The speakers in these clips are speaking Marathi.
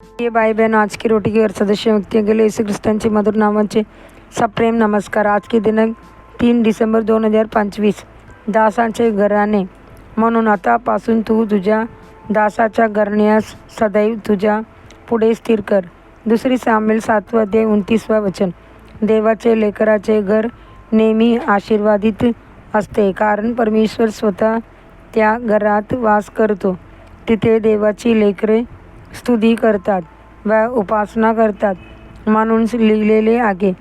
ये भाई बहन, आज की रोटी की और सदस्य व्यक्तियों के लिए यीशु ख्रिस्तांचे मधुर नावांचे सप्रेम नमस्कार। आज के दिनांक 3 डिसेंबर 2025. दासांचे घराणे. म्हणून आतापासून तू तुझ्या दासाच्या घराण्यास सदैव तुझ्या पुढे स्थिर कर. 2 सामुएल 7 अध्याय 29 वचन. देवाचे लेकराचे घर नेहमी आशीर्वादित असते, कारण परमेश्वर स्वतः त्या घरात वास करतो. तिथे देवाची लेकरे स्तुती करतात व उपासना करतात. म्हणून लिहिलेले आहे,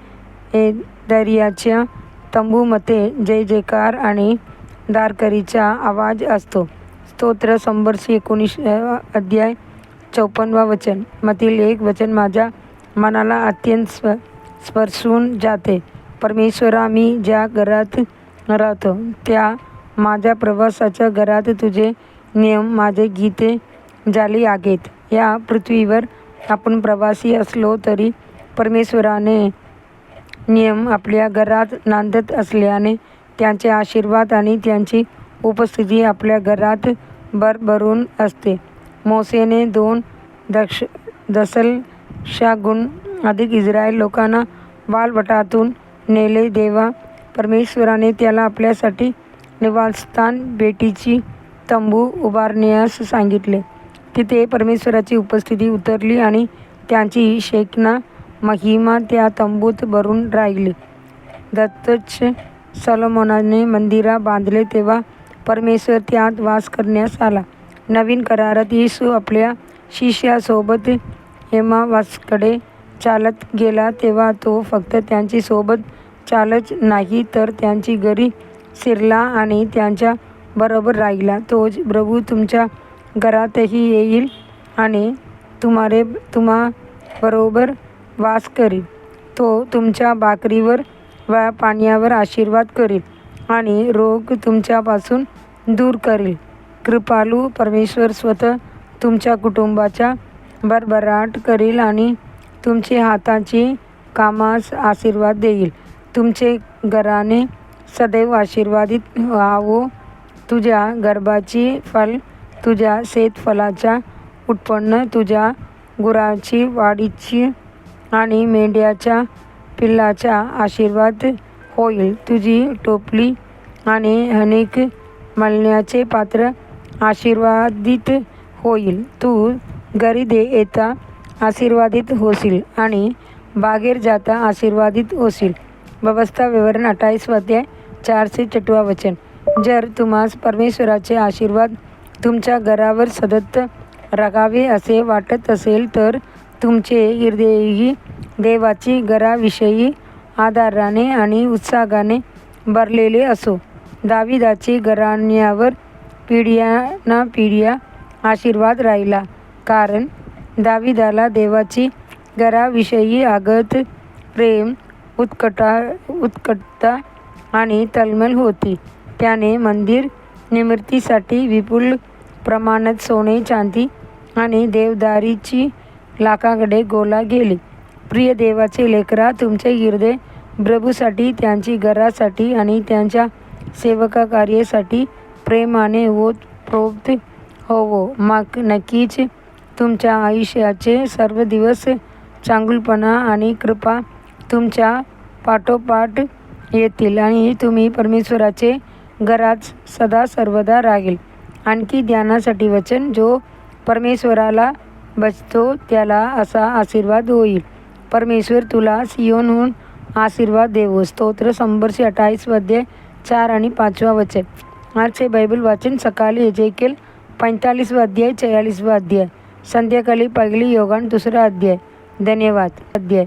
दर्याच्या तंबूमध्ये जय जयकार आणि दारकरीचा आवाज असतो. स्तोत्र 119 अध्याय 54 वचन मधील एक वचन माझ्या मनाला अत्यंत स्पर्शून जाते. परमेश्वरा, मी ज्या घरात राहतो त्या माझ्या प्रवासाच्या घरात तुझे नियम माझे गीते झाली आहेत. या पृथ्वीवर आपण प्रवासी असलो तरी परमेश्वराने नियम आपल्या घरात नांदत असल्याने त्यांचे आशीर्वाद आणि त्यांची उपस्थिती आपल्या घरात भरभरून असते. मोसेने 2 दशलक्षाहून अधिक इस्रायल लोकांना बालवटातून नेले. देवा परमेश्वराने त्याला आपल्यासाठी निवासस्थान, भेटीची तंबू उभारण्यास सांगितले. तिथे परमेश्वराची उपस्थिती उतरली आणि त्यांची शेकना महिमा त्या तंबूत भरून राहिली. दत्तच सलोमोनाने मंदिर बांधले तेव्हा परमेश्वर त्यात वास करण्यास आला. नवीन करारात येशू आपल्या शिष्यासोबत एमावासकडे चालत गेला तेव्हा तो फक्त त्यांची सोबत चालच नाही, तर त्यांची घरी शिरला आणि त्यांच्या बरोबर राहिला. तोच प्रभू तुमच्या घरातही येईल आणि तुम्हा बरोबर वास करील. तो तुमच्या भाकरीवर व पाण्यावर आशीर्वाद करील आणि रोग तुमच्यापासून दूर करील. कृपाळू परमेश्वर स्वतः तुमच्या कुटुंबाचा भरभराट करील आणि तुमच्या हाताची कामास आशीर्वाद देईल. तुमचे घराणे सदैव आशीर्वादित व्हावो. तुझ्या गर्भाची फल, तुझ्या शेतफळाचा उत्पन्न, तुझ्या गुराची वाढीची आणि मेंढ्याच्या पिल्लाचा आशीर्वाद होईल. तुझी टोपली आणि अनेक मळण्याचे पात्र आशीर्वादित होईल. तू घरी येता आशीर्वादित होशील आणि बाहेर जाता आशीर्वादित होशील. व्यवस्था विवरण 28 अध्याय 406 वचन. जर तुम्हास परमेश्वराचे आशीर्वाद तुमच्या घरावर सतत राहावे असे वाटत असेल तर तुमचे हृदयही देवाची घराविषयी आदराने आणि उत्साहाने भरलेले असो. दाविदाची घराण्यावर पिढ्यानपिढ्या आशीर्वाद राहिला, कारण दाविदाला देवाची घराविषयी अगाध प्रेम, उत्कटता आणि तळमळ होती. त्याने मंदिर निर्मितीसाठी विपुल प्रमाणात सोने, चांदी आणि देवदारीची लाकडाकडे गोळा केली. प्रिय देवाचे लेकरा, तुमचे हृदय प्रभूसाठी, त्यांची घरासाठी आणि त्यांच्या सेवकाकार्यासाठी प्रेमाने ओतप्रोत होवो. मग नक्कीच तुमच्या आयुष्याचे सर्व दिवस चांगुलपणा आणि कृपा तुमच्या पाठोपाठ येतील आणि तुम्ही परमेश्वराचे घरात सदा सर्वदा राहील. आणखी ध्यानासाठी वचन. जो परमेश्वराला भजतो त्याला असा आशीर्वाद होईल. परमेश्वर तुला सियोनहून आशीर्वाद देवो. स्तोत्र 128 अध्याय 4 आणि 5 वचन. आजचे बायबल वाचन सकाळी एजेकिएल 45 अध्याय 46 अध्याय, संध्याकाळी पहिली योहान 2 अध्याय. धन्यवाद. अध्याय